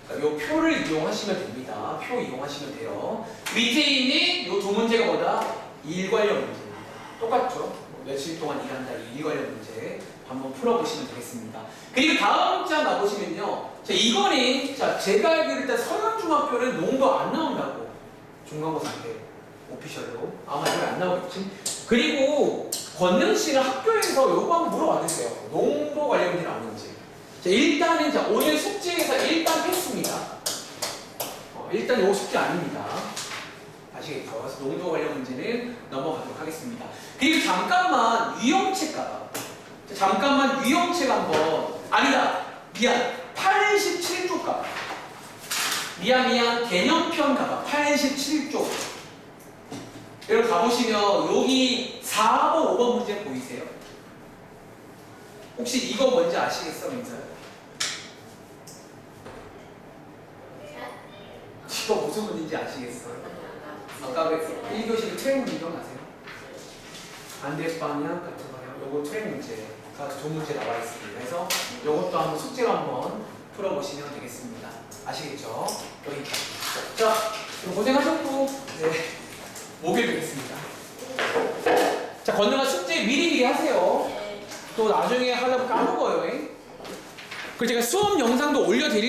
자, 요 표를 이용하시면 됩니다. 표 이용하시면 돼요. 밑에 있는 요 두 문제가 뭐다? 일 관련 문제입니다. 똑같죠? 며칠 동안 일한다 이 일 관련 문제 한번 풀어보시면 되겠습니다. 그리고 다음 장 가보시면요. 자, 이거는 자, 제가 알기로 일단 서양중학교는 농도 안 나온다고. 중간고사 때 오피셜로 아마 이거 안 나오겠지. 그리고 권능씨는 학교에서 요거 한번 물어봐주세요. 농도 관련 문제 나오는지. 자, 일단은 자, 오늘 숙제에서 일단 패스입니다. 일단 요거 숙제 아닙니다. 아시겠죠? 그래서 농도 관련 문제는 넘어가도록 하겠습니다. 그리고 잠깐만 유형책 가봐. 자, 잠깐만 유형책 한번. 아니다. 미안. 87쪽 가봐. 미안. 개념편 가봐. 87쪽. 여러분 가보시면 여기 4번, 5번 문제 보이세요? 혹시 이거 뭔지 아시겠어, 민서야? 이거 무슨 문제인지 아시겠어요? 아까 그 1교시 트랙 문제 기억나세요? 반대 방향 같은 방향 요거 트랙 문제가 두 문제 나와 있습니다. 그래서 요것도 한번 숙제로 한번 풀어보시면 되겠습니다. 아시겠죠? 여기까지. 자, 그럼 고생하셨고 네, 목요일 뵙겠습니다. 자, 건너가 숙제 미리미리 하세요. 또 나중에 하려고 까먹어요. 그리고 제가 수업 영상도 올려드릴